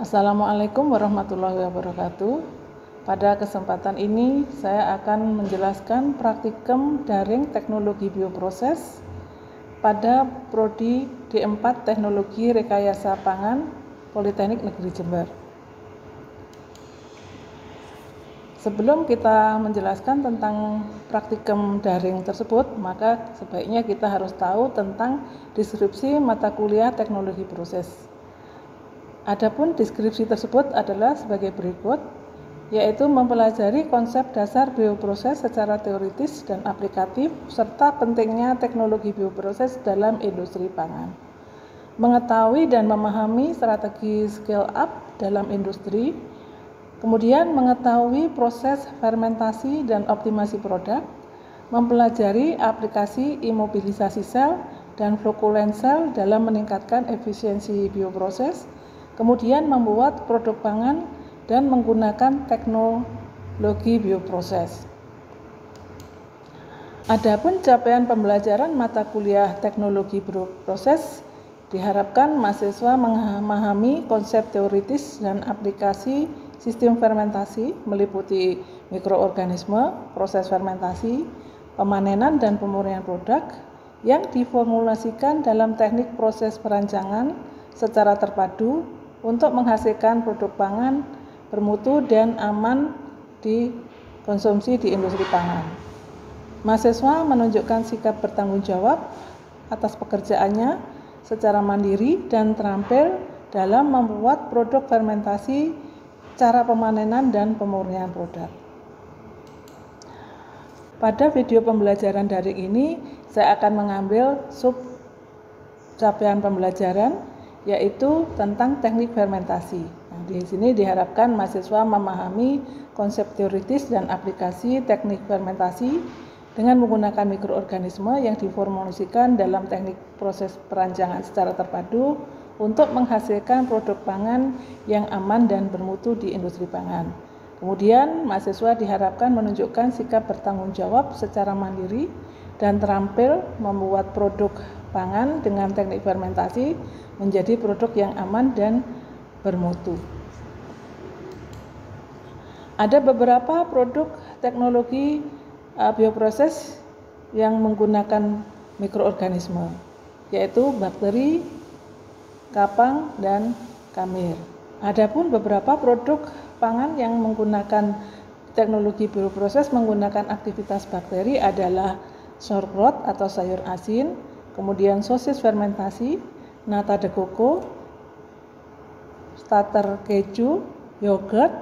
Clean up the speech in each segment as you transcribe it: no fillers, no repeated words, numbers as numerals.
Assalamualaikum warahmatullahi wabarakatuh. Pada kesempatan ini saya akan menjelaskan praktikum daring teknologi bioproses pada Prodi D4 Teknologi Rekayasa Pangan Politeknik Negeri Jember. Sebelum kita menjelaskan tentang praktikum daring tersebut, maka sebaiknya kita harus tahu tentang deskripsi mata kuliah teknologi proses. Adapun deskripsi tersebut adalah sebagai berikut, yaitu mempelajari konsep dasar bioproses secara teoritis dan aplikatif, serta pentingnya teknologi bioproses dalam industri pangan. Mengetahui dan memahami strategi scale up dalam industri, kemudian mengetahui proses fermentasi dan optimasi produk, mempelajari aplikasi imobilisasi sel dan flokulen sel dalam meningkatkan efisiensi bioproses, kemudian membuat produk pangan dan menggunakan teknologi bioproses. Adapun capaian pembelajaran mata kuliah teknologi bioproses diharapkan mahasiswa memahami konsep teoritis dan aplikasi sistem fermentasi meliputi mikroorganisme, proses fermentasi, pemanenan dan pemurnian produk yang diformulasikan dalam teknik proses perancangan secara terpadu untuk menghasilkan produk pangan bermutu dan aman dikonsumsi di industri pangan. Mahasiswa menunjukkan sikap bertanggung jawab atas pekerjaannya secara mandiri dan terampil dalam membuat produk fermentasi, cara pemanenan dan pemurnian produk. Pada video pembelajaran daring ini, saya akan mengambil sub capaian pembelajaran yaitu tentang teknik fermentasi. Nah, di sini diharapkan mahasiswa memahami konsep teoritis dan aplikasi teknik fermentasi dengan menggunakan mikroorganisme yang diformulasikan dalam teknik proses perancangan secara terpadu untuk menghasilkan produk pangan yang aman dan bermutu di industri pangan. Kemudian, mahasiswa diharapkan menunjukkan sikap bertanggung jawab secara mandiri dan terampil membuat produk pangan dengan teknik fermentasi menjadi produk yang aman dan bermutu. Ada beberapa produk teknologi bioproses yang menggunakan mikroorganisme, yaitu bakteri, kapang, dan kamir. Adapun beberapa produk pangan yang menggunakan teknologi bioproses menggunakan aktivitas bakteri adalah sauerkraut atau sayur asin, kemudian sosis fermentasi, nata de coco, starter keju, yogurt,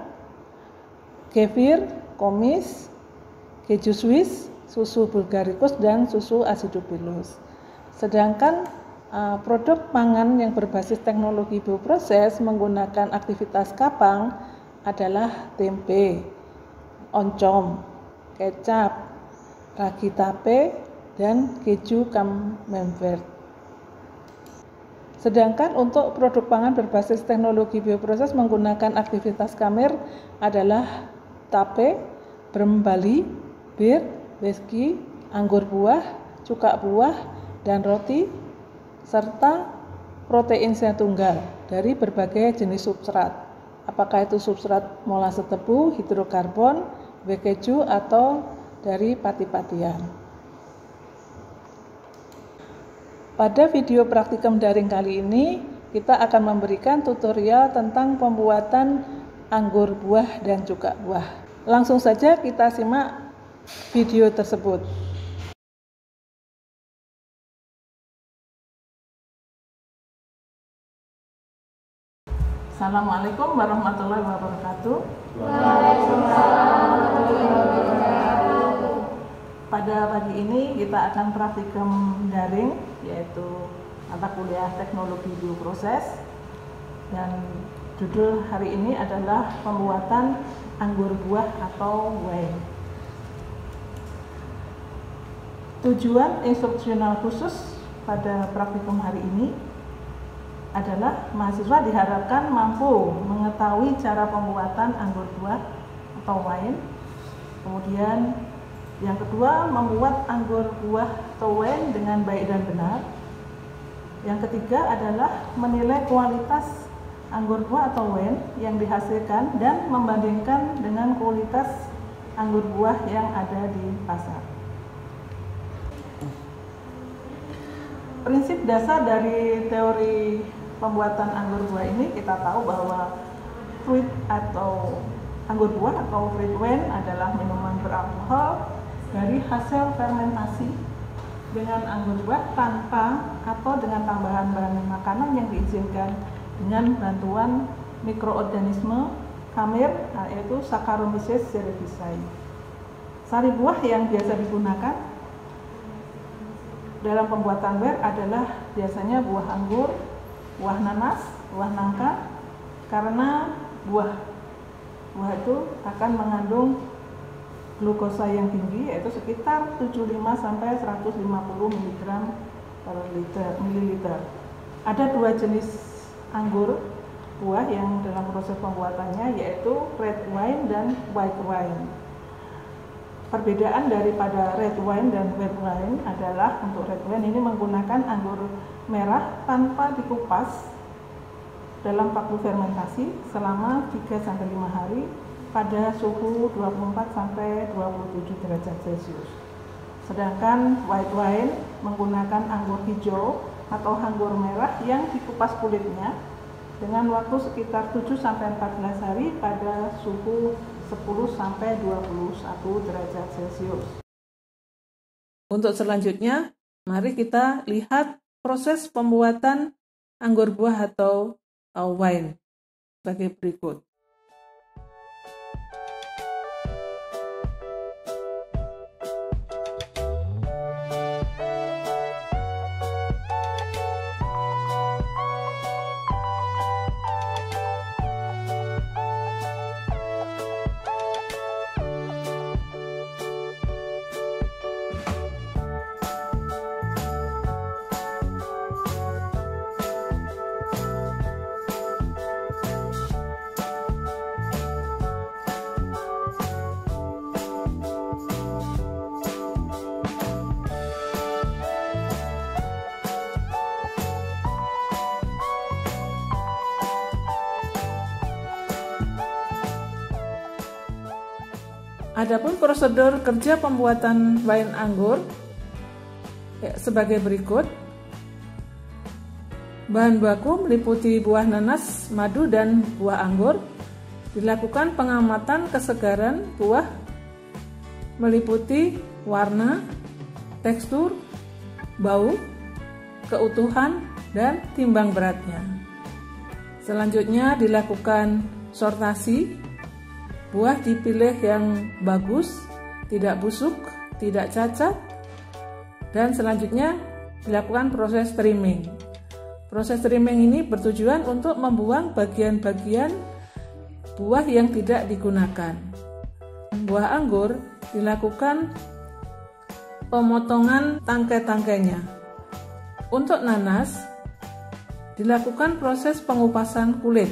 kefir, komis, keju Swiss, susu bulgaricus, dan susu acidophilus. Sedangkan produk pangan yang berbasis teknologi bioproses menggunakan aktivitas kapang adalah tempe, oncom, kecap, ragi tape, dan keju camembert. Sedangkan untuk produk pangan berbasis teknologi bioproses menggunakan aktivitas kamir adalah tape, brem Bali, bir, whisky, anggur buah, cuka buah, dan roti, serta protein senyawa tunggal dari berbagai jenis substrat. Apakah itu substrat molase tebu, hidrokarbon, keju, atau dari pati-patian. Pada video praktikum daring kali ini, kita akan memberikan tutorial tentang pembuatan anggur buah dan cuka buah. Langsung saja kita simak video tersebut. Assalamualaikum warahmatullahi wabarakatuh. Waalaikumsalam warahmatullahi wabarakatuh. Pada pagi ini kita akan praktikum daring, yaitu mata kuliah teknologi bioproses, dan judul hari ini adalah pembuatan anggur buah atau wine. Tujuan instruksional khusus pada praktikum hari ini adalah mahasiswa diharapkan mampu mengetahui cara pembuatan anggur buah atau wine. Kemudian yang kedua, membuat anggur buah atau wine dengan baik dan benar. Yang ketiga adalah menilai kualitas anggur buah atau wine yang dihasilkan dan membandingkan dengan kualitas anggur buah yang ada di pasar. Prinsip dasar dari teori pembuatan anggur buah ini, kita tahu bahwa fruit atau anggur buah atau fruit wine adalah minuman beralkohol dari hasil fermentasi dengan anggur buah tanpa atau dengan tambahan bahan makanan yang diizinkan dengan bantuan mikroorganisme khamir, yaitu Saccharomyces cerevisiae. Sari buah yang biasa digunakan dalam pembuatan bir adalah biasanya buah anggur, buah nanas, buah nangka, karena buah itu akan mengandung glukosa yang tinggi, yaitu sekitar 75 sampai 150 mg per mililiter. Ada dua jenis anggur buah yang dalam proses pembuatannya, yaitu red wine dan white wine. Perbedaan daripada red wine dan white wine adalah untuk red wine ini menggunakan anggur merah tanpa dikupas dalam paku fermentasi selama 3-5 hari pada suhu 24-27 derajat Celcius. Sedangkan white wine menggunakan anggur hijau atau anggur merah yang dikupas kulitnya dengan waktu sekitar 7-14 hari pada suhu 10-21 derajat Celcius. Untuk selanjutnya, mari kita lihat proses pembuatan anggur buah atau wine sebagai berikut. Adapun prosedur kerja pembuatan wine anggur sebagai berikut. Bahan baku meliputi buah nanas, madu, dan buah anggur. Dilakukan pengamatan kesegaran buah meliputi warna, tekstur, bau, keutuhan, dan timbang beratnya. Selanjutnya dilakukan sortasi. Buah dipilih yang bagus, tidak busuk, tidak cacat, dan selanjutnya dilakukan proses trimming. Proses trimming ini bertujuan untuk membuang bagian-bagian buah yang tidak digunakan. Buah anggur dilakukan pemotongan tangkai-tangkainya. Untuk nanas dilakukan proses pengupasan kulit.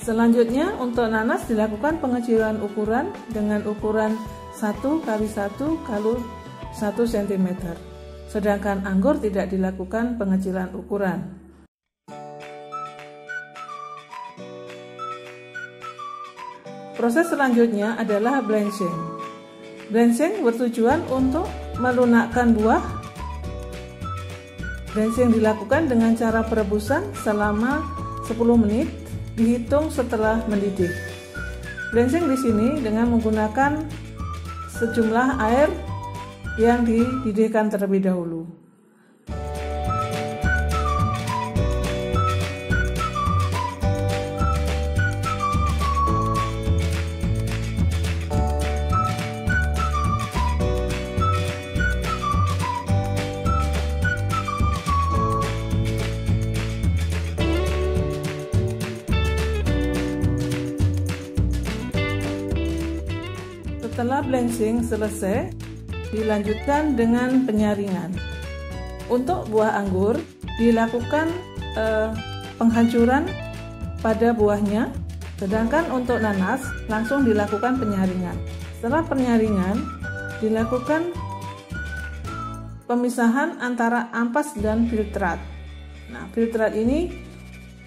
Selanjutnya untuk nanas dilakukan pengecilan ukuran dengan ukuran 1x1 x 1 cm. Sedangkan anggur tidak dilakukan pengecilan ukuran. Proses selanjutnya adalah blanching. Blanching bertujuan untuk melunakkan buah. Blanching dilakukan dengan cara perebusan selama 10 menit. Dihitung setelah mendidih. Blanching di sini dengan menggunakan sejumlah air yang dididihkan terlebih dahulu. Setelah blanching selesai, dilanjutkan dengan penyaringan. Untuk buah anggur dilakukan penghancuran pada buahnya, sedangkan untuk nanas langsung dilakukan penyaringan. Setelah penyaringan dilakukan pemisahan antara ampas dan filtrat. Nah, filtrat ini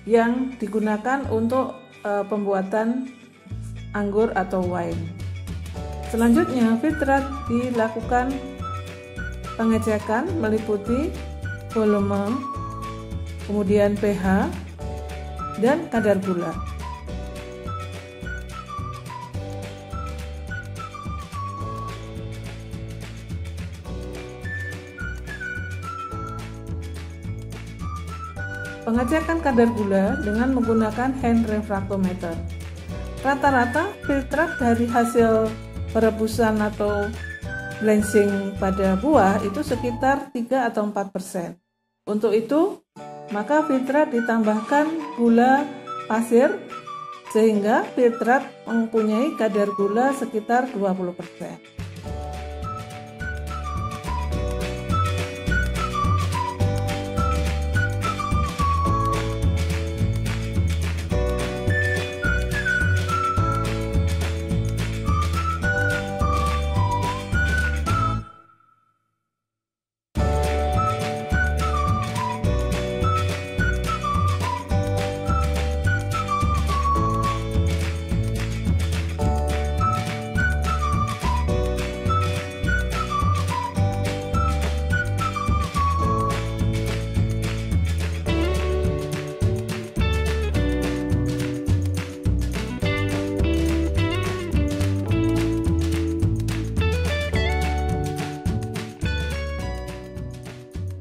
yang digunakan untuk pembuatan anggur atau wine. Selanjutnya, filtrat dilakukan pengecekan meliputi volume, kemudian pH, dan kadar gula. Pengecekan kadar gula dengan menggunakan hand refractometer. Rata-rata filtrat dari hasil perebusan atau blanching pada buah itu sekitar 3 atau 4%. Untuk itu, maka filtrat ditambahkan gula pasir sehingga filtrat mempunyai kadar gula sekitar 20%.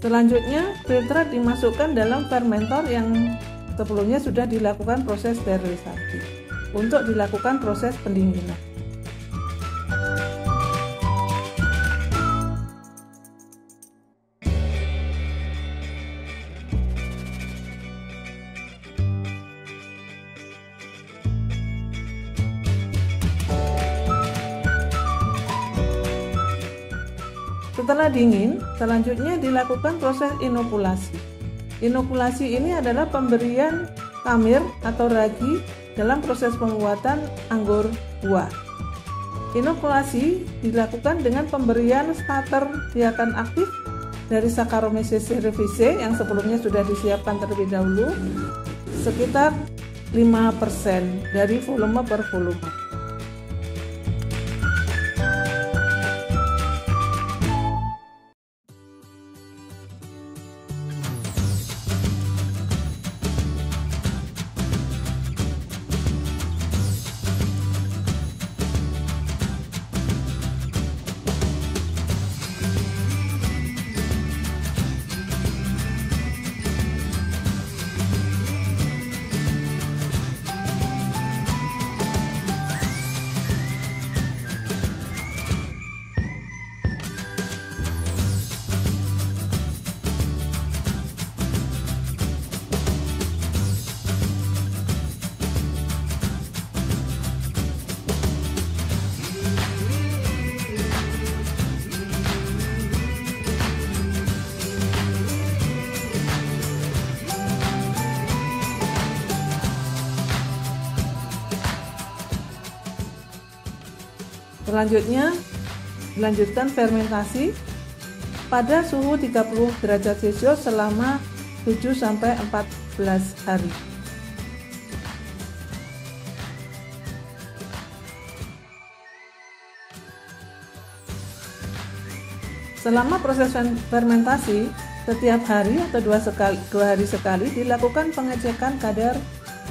Selanjutnya, filtrat dimasukkan dalam fermentor yang sebelumnya sudah dilakukan proses sterilisasi untuk dilakukan proses pendinginan. Setelah dingin, selanjutnya dilakukan proses inokulasi. Inokulasi ini adalah pemberian kamir atau ragi dalam proses pembuatan anggur buah. Inokulasi dilakukan dengan pemberian starter biakan aktif dari Saccharomyces cerevisiae yang sebelumnya sudah disiapkan terlebih dahulu sekitar 5% dari volume per volume. Selanjutnya, dilanjutkan fermentasi pada suhu 30 derajat Celcius selama 7-14 hari. Selama proses fermentasi, setiap hari atau 2 hari sekali dilakukan pengecekan kadar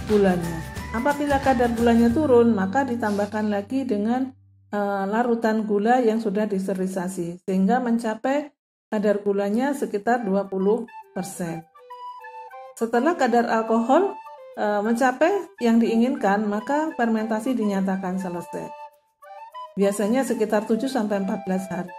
gulanya. Apabila kadar gulanya turun, maka ditambahkan lagi dengan larutan gula yang sudah disterilisasi sehingga mencapai kadar gulanya sekitar 20%. Setelah kadar alkohol mencapai yang diinginkan, maka fermentasi dinyatakan selesai. Biasanya sekitar 7-14 hari.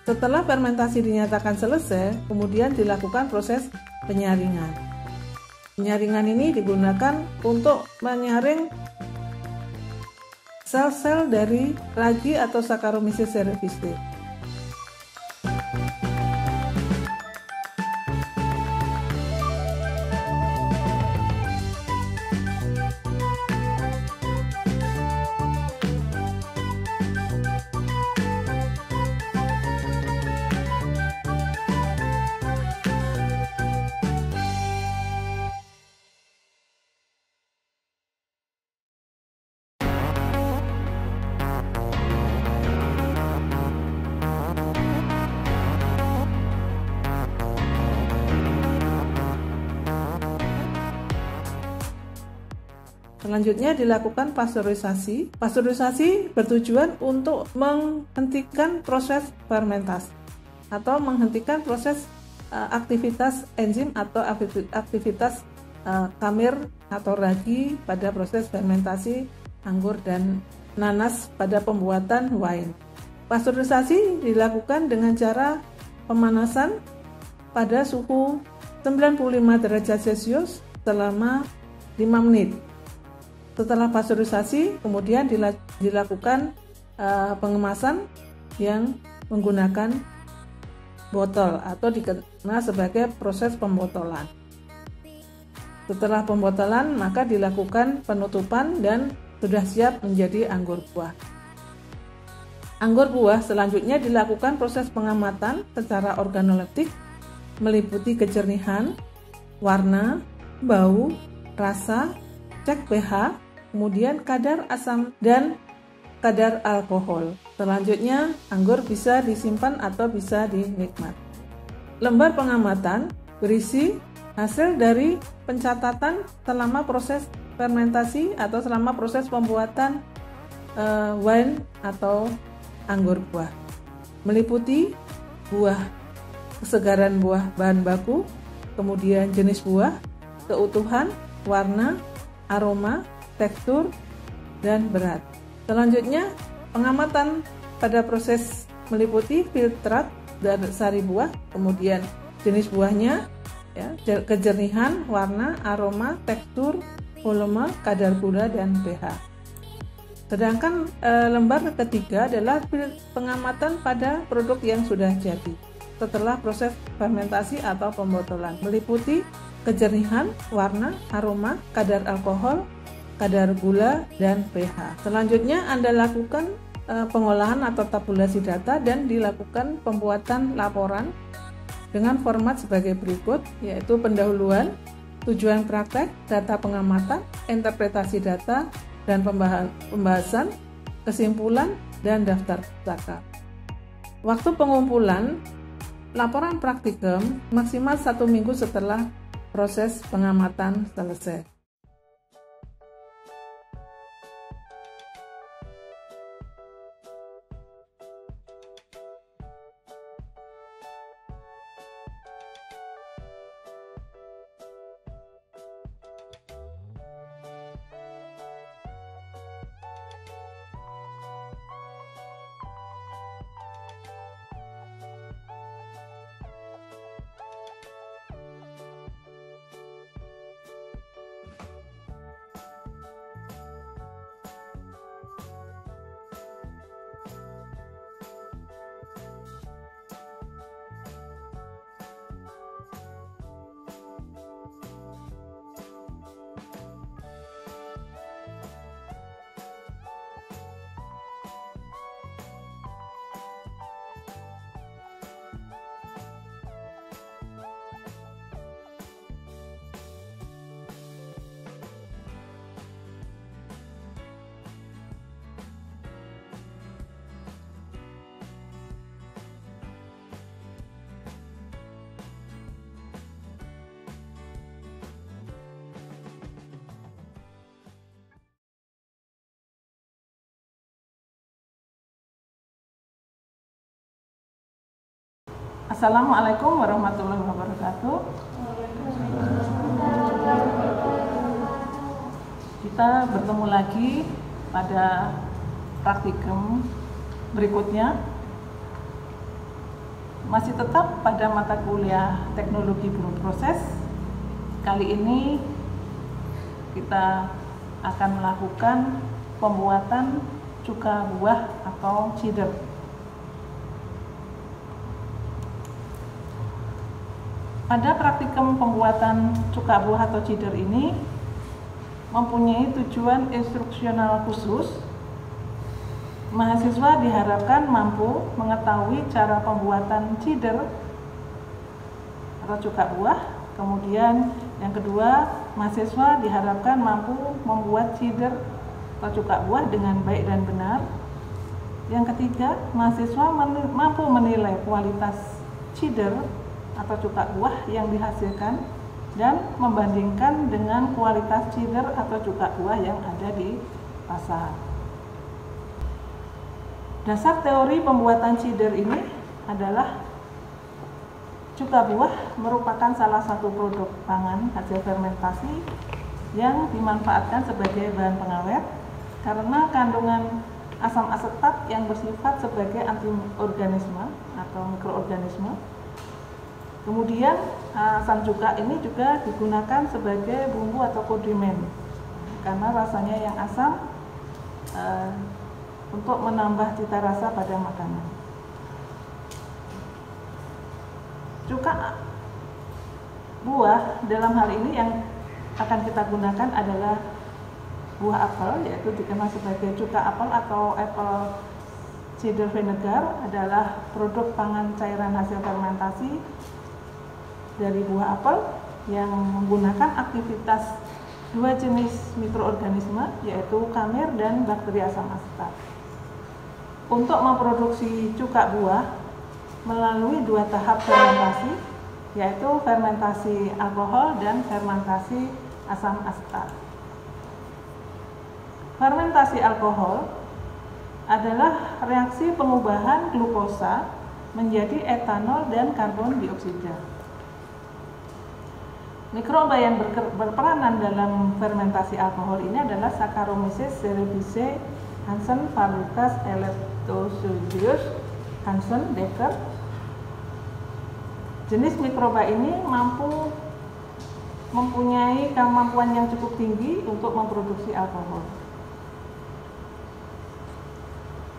Setelah fermentasi dinyatakan selesai, kemudian dilakukan proses penyaringan. Penyaringan ini digunakan untuk menyaring sel-sel dari ragi atau Saccharomyces cerevisiae. Selanjutnya dilakukan pasteurisasi. Pasteurisasi bertujuan untuk menghentikan proses fermentasi atau menghentikan proses aktivitas enzim atau aktivitas kamir atau ragi pada proses fermentasi anggur dan nanas pada pembuatan wine. Pasteurisasi dilakukan dengan cara pemanasan pada suhu 95 derajat Celcius selama 5 menit. Setelah pasteurisasi, kemudian dilakukan pengemasan yang menggunakan botol atau dikenal sebagai proses pembotolan. Setelah pembotolan, maka dilakukan penutupan dan sudah siap menjadi anggur buah. Anggur buah selanjutnya dilakukan proses pengamatan secara organoleptik meliputi kejernihan, warna, bau, rasa, cek pH, kemudian kadar asam dan kadar alkohol. Selanjutnya, anggur bisa disimpan atau bisa dinikmati. Lembar pengamatan berisi hasil dari pencatatan selama proses fermentasi atau selama proses pembuatan wine atau anggur buah. Meliputi buah, kesegaran buah bahan baku, kemudian jenis buah, keutuhan, warna, aroma, tekstur, dan berat. Selanjutnya, pengamatan pada proses meliputi filtrat dan sari buah, kemudian jenis buahnya, ya, kejernihan, warna, aroma, tekstur, volume, kadar gula, dan pH. Sedangkan lembar ketiga adalah pengamatan pada produk yang sudah jadi setelah proses fermentasi atau pembotolan, meliputi kejernihan, warna, aroma, kadar alkohol, kadar gula, dan pH. Selanjutnya Anda lakukan pengolahan atau tabulasi data dan dilakukan pembuatan laporan dengan format sebagai berikut, yaitu pendahuluan, tujuan praktek, data pengamatan, interpretasi data, dan pembahasan, kesimpulan, dan daftar pustaka. Waktu pengumpulan laporan praktikum maksimal 1 minggu setelah proses pengamatan selesai. Assalamualaikum warahmatullahi wabarakatuh. Kita bertemu lagi pada praktikum berikutnya. Masih tetap pada mata kuliah teknologi proses. Kali ini kita akan melakukan pembuatan cuka buah atau cider. Pada praktikum pembuatan cuka buah atau cider ini mempunyai tujuan instruksional khusus. Mahasiswa diharapkan mampu mengetahui cara pembuatan cider atau cuka buah. Kemudian yang kedua, mahasiswa diharapkan mampu membuat cider atau cuka buah dengan baik dan benar. Yang ketiga, mahasiswa mampu menilai kualitas cider atau cuka buah yang dihasilkan dan membandingkan dengan kualitas cider atau cuka buah yang ada di pasar. Dasar teori pembuatan cider ini adalah cuka buah merupakan salah satu produk pangan hasil fermentasi yang dimanfaatkan sebagai bahan pengawet karena kandungan asam asetat yang bersifat sebagai antiorganisme atau mikroorganisme. Kemudian asam cuka ini juga digunakan sebagai bumbu atau kondimen karena rasanya yang asam untuk menambah cita rasa pada makanan. Cuka buah dalam hal ini yang akan kita gunakan adalah buah apel, yaitu dikenal sebagai cuka apel atau apple cider vinegar, adalah produk pangan cairan hasil fermentasi dari buah apel yang menggunakan aktivitas dua jenis mikroorganisme, yaitu kamir dan bakteri asam asetat. Untuk memproduksi cuka buah melalui dua tahap fermentasi, yaitu fermentasi alkohol dan fermentasi asam asetat. Fermentasi alkohol adalah reaksi pengubahan glukosa menjadi etanol dan karbon dioksida. Mikroba yang berperanan dalam fermentasi alkohol ini adalah Saccharomyces cerevisiae, Hansen, Fabrikas, Eleptosidius, Hansen, Decker. Jenis mikroba ini mempunyai kemampuan yang cukup tinggi untuk memproduksi alkohol.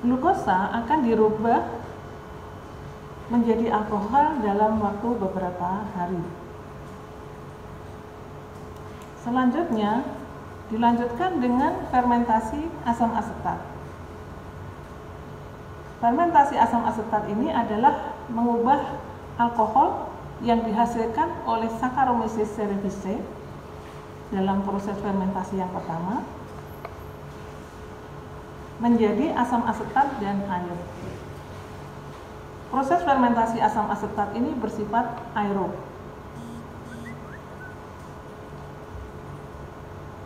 Glukosa akan dirubah menjadi alkohol dalam waktu beberapa hari. Selanjutnya dilanjutkan dengan fermentasi asam asetat. Fermentasi asam asetat ini adalah mengubah alkohol yang dihasilkan oleh Saccharomyces cerevisiae dalam proses fermentasi yang pertama menjadi asam asetat dan air. Proses fermentasi asam asetat ini bersifat aerob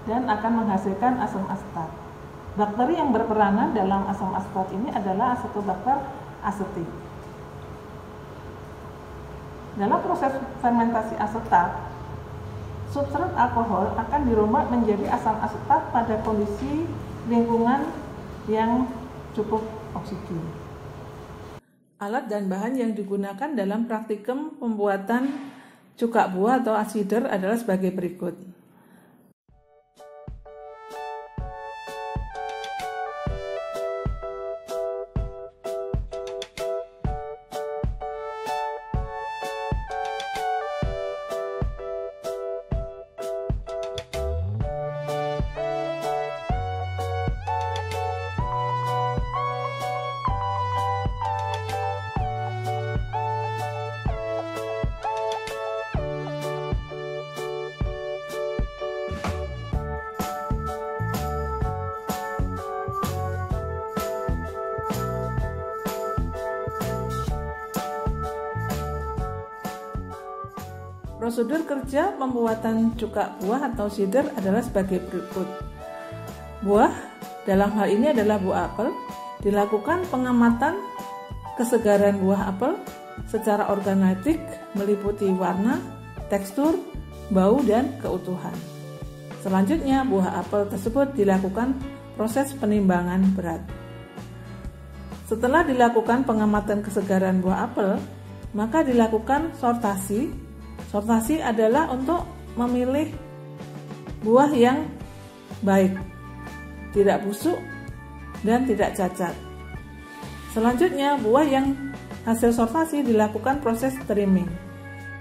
dan akan menghasilkan asam asetat. Bakteri yang berperanan dalam asam asetat ini adalah Acetobacter aceti. Dalam proses fermentasi asetat, substrat alkohol akan dirombak menjadi asam asetat pada kondisi lingkungan yang cukup oksigen. Alat dan bahan yang digunakan dalam praktikum pembuatan cuka buah atau cider adalah sebagai berikut. Prosedur kerja pembuatan cuka buah atau cider adalah sebagai berikut. Buah, dalam hal ini adalah buah apel, dilakukan pengamatan kesegaran buah apel secara organoleptik meliputi warna, tekstur, bau, dan keutuhan. Selanjutnya, buah apel tersebut dilakukan proses penimbangan berat. Setelah dilakukan pengamatan kesegaran buah apel, maka dilakukan sortasi. Sortasi adalah untuk memilih buah yang baik, tidak busuk, dan tidak cacat. Selanjutnya, buah yang hasil sortasi dilakukan proses trimming.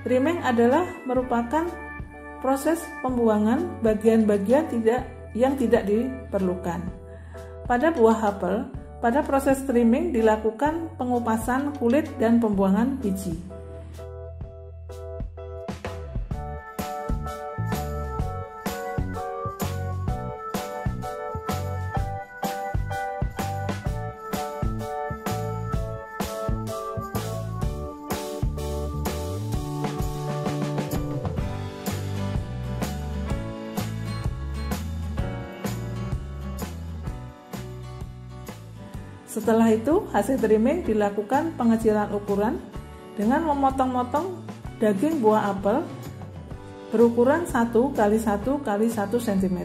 Trimming adalah merupakan proses pembuangan bagian-bagian yang tidak diperlukan. Pada buah apel, pada proses trimming dilakukan pengupasan kulit dan pembuangan biji. Setelah itu, hasil trimming dilakukan pengecilan ukuran dengan memotong-motong daging buah apel berukuran 1 x 1 x 1 cm.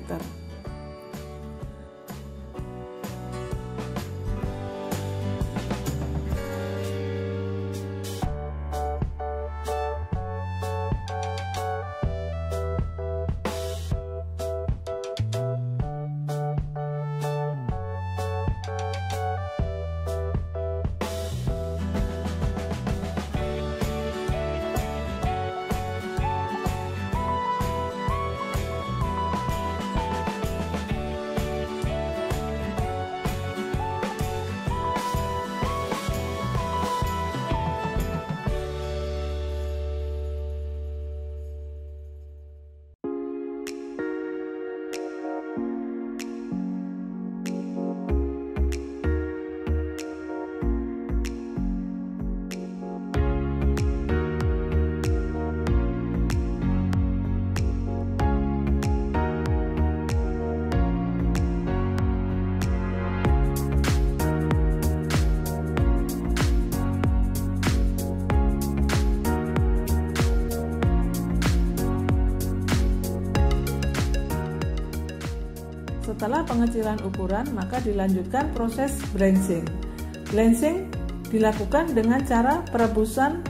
Setelah pengecilan ukuran, maka dilanjutkan proses blanching. Blanching dilakukan dengan cara perebusan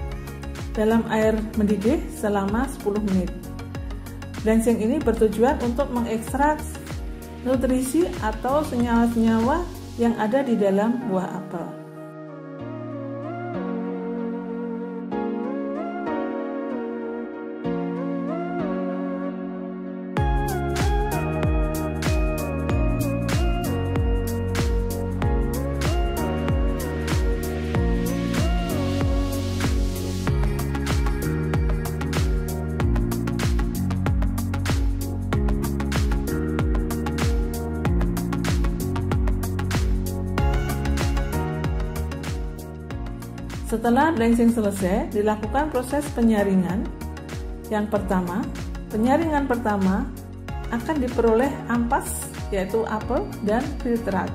dalam air mendidih selama 10 menit. Blanching ini bertujuan untuk mengekstrak nutrisi atau senyawa-senyawa yang ada di dalam buah apel. Setelah blanching selesai, dilakukan proses penyaringan. Yang pertama, penyaringan pertama akan diperoleh ampas, yaitu apel dan filtrat.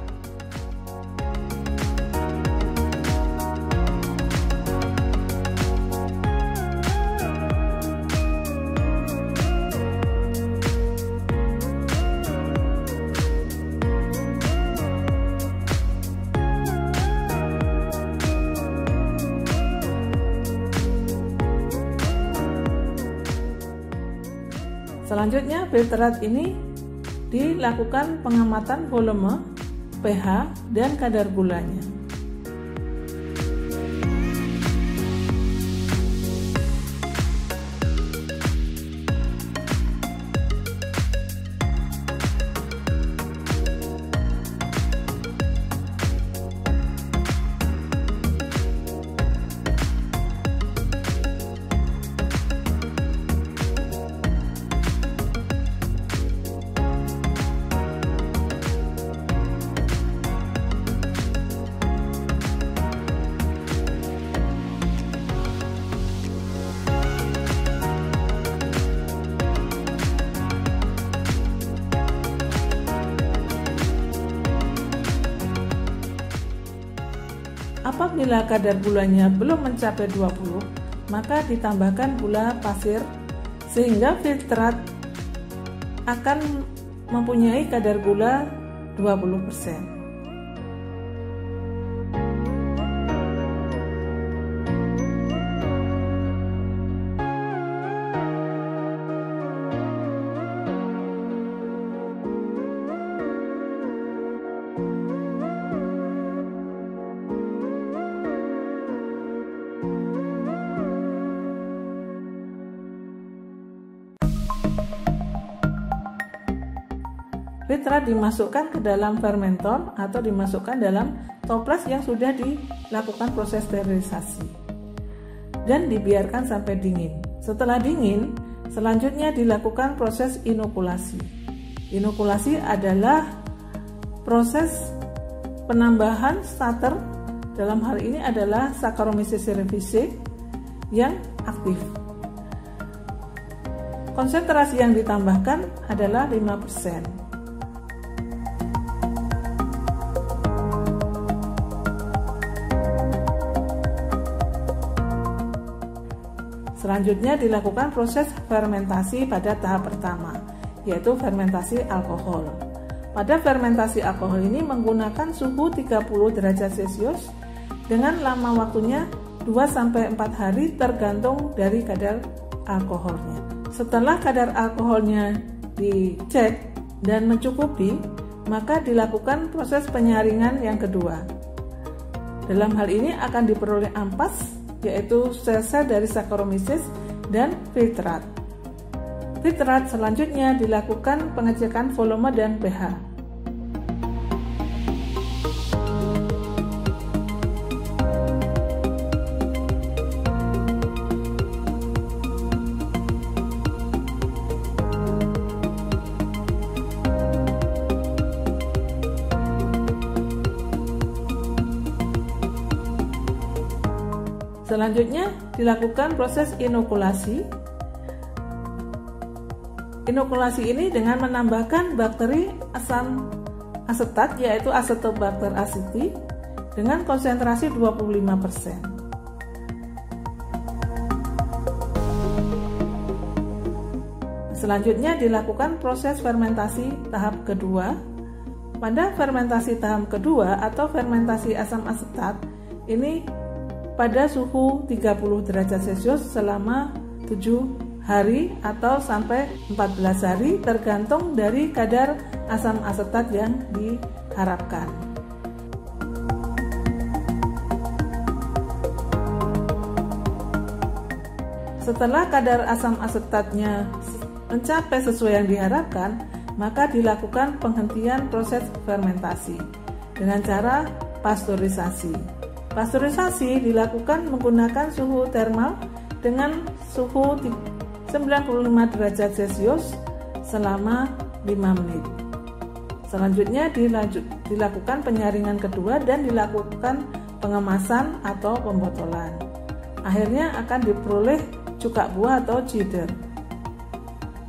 Selanjutnya, filtrat ini dilakukan pengamatan volume, pH, dan kadar gulanya. Apabila kadar gulanya belum mencapai 20, maka ditambahkan gula pasir sehingga filtrat akan mempunyai kadar gula 20%. Filtrat dimasukkan ke dalam fermentor atau dimasukkan dalam toples yang sudah dilakukan proses sterilisasi dan dibiarkan sampai dingin. Setelah dingin, selanjutnya dilakukan proses inokulasi. Inokulasi adalah proses penambahan starter, dalam hal ini adalah Saccharomyces cerevisiae yang aktif. Konsentrasi yang ditambahkan adalah 5%. Selanjutnya dilakukan proses fermentasi pada tahap pertama, yaitu fermentasi alkohol. Pada fermentasi alkohol ini menggunakan suhu 30 derajat Celcius dengan lama waktunya 2-4 hari tergantung dari kadar alkoholnya. Setelah kadar alkoholnya dicek dan mencukupi, maka dilakukan proses penyaringan yang kedua. Dalam hal ini akan diperoleh ampas, yaitu sel-sel dari Saccharomyces dan filtrat. Filtrat selanjutnya dilakukan pengecekan volume dan pH. Selanjutnya dilakukan proses inokulasi. Inokulasi ini dengan menambahkan bakteri asam asetat, yaitu Acetobacter aceti dengan konsentrasi 25%. Selanjutnya dilakukan proses fermentasi tahap kedua. Pada fermentasi tahap kedua atau fermentasi asam asetat ini pada suhu 30 derajat Celcius selama 7 hari atau sampai 14 hari tergantung dari kadar asam asetat yang diharapkan. Setelah kadar asam asetatnya mencapai sesuai yang diharapkan, maka dilakukan penghentian proses fermentasi dengan cara pasteurisasi. Pasteurisasi dilakukan menggunakan suhu termal dengan suhu 95 derajat Celcius selama 5 menit. Selanjutnya dilakukan penyaringan kedua dan dilakukan pengemasan atau pembotolan. Akhirnya akan diperoleh cuka buah atau cider.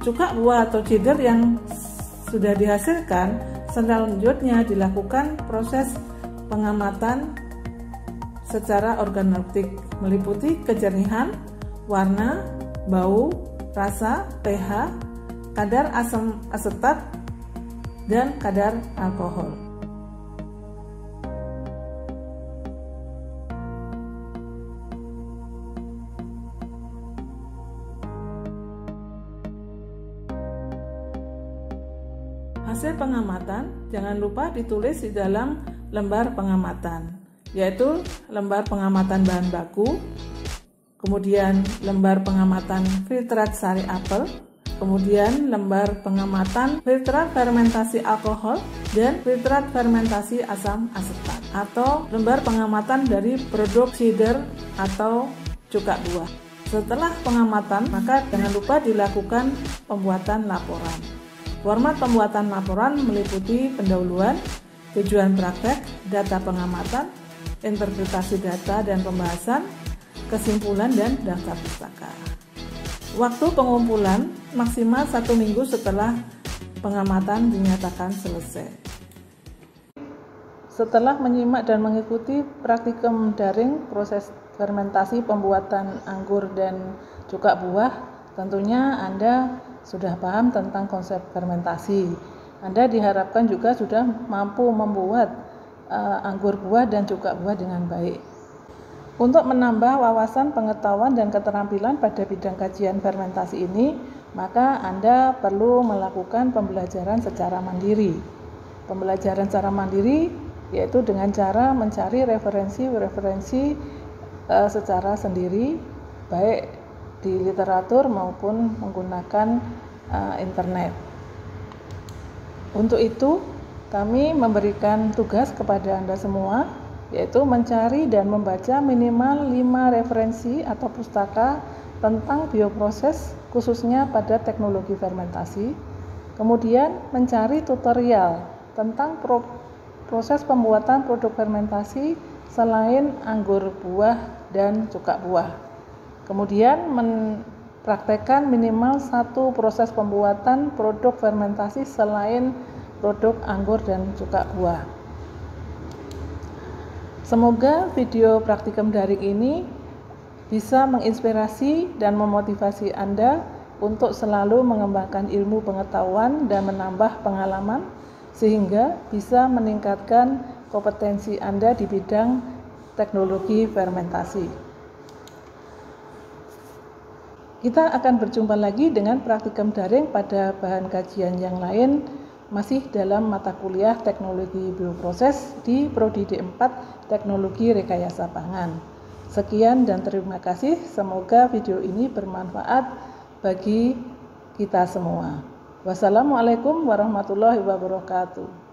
Cuka buah atau cider yang sudah dihasilkan selanjutnya dilakukan proses pengamatan secara organoleptik meliputi kejernihan, warna, bau, rasa, pH, kadar asam asetat, dan kadar alkohol. Hasil pengamatan jangan lupa ditulis di dalam lembar pengamatan, yaitu lembar pengamatan bahan baku, kemudian lembar pengamatan filtrat sari apel, kemudian lembar pengamatan filtrat fermentasi alkohol dan filtrat fermentasi asam asetat, atau lembar pengamatan dari produk cider atau cuka buah. Setelah pengamatan, maka jangan lupa dilakukan pembuatan laporan. Format pembuatan laporan meliputi pendahuluan, tujuan praktek, data pengamatan, interpretasi data dan pembahasan, kesimpulan, dan daftar pustaka. Waktu pengumpulan maksimal 1 minggu setelah pengamatan dinyatakan selesai. Setelah menyimak dan mengikuti praktikum daring proses fermentasi pembuatan anggur dan cuka buah, tentunya Anda sudah paham tentang konsep fermentasi. Anda diharapkan juga sudah mampu membuat anggur buah dan cuka buah dengan baik. Untuk menambah wawasan, pengetahuan, dan keterampilan pada bidang kajian fermentasi ini, maka Anda perlu melakukan pembelajaran secara mandiri. Pembelajaran secara mandiri yaitu dengan cara mencari referensi secara sendiri, baik di literatur maupun menggunakan internet. Untuk itu, kami memberikan tugas kepada Anda semua, yaitu mencari dan membaca minimal 5 referensi atau pustaka tentang bioproses, khususnya pada teknologi fermentasi. Kemudian mencari tutorial tentang proses pembuatan produk fermentasi selain anggur buah dan cuka buah. Kemudian mempraktekkan minimal 1 proses pembuatan produk fermentasi selain produk anggur dan cuka buah. Semoga video praktikum daring ini bisa menginspirasi dan memotivasi Anda untuk selalu mengembangkan ilmu pengetahuan dan menambah pengalaman, sehingga bisa meningkatkan kompetensi Anda di bidang teknologi fermentasi. Kita akan berjumpa lagi dengan praktikum daring pada bahan kajian yang lain, masih dalam mata kuliah teknologi bioproses di Prodi D4 Teknologi Rekayasa Pangan. Sekian dan terima kasih, semoga video ini bermanfaat bagi kita semua. Wassalamualaikum warahmatullahi wabarakatuh.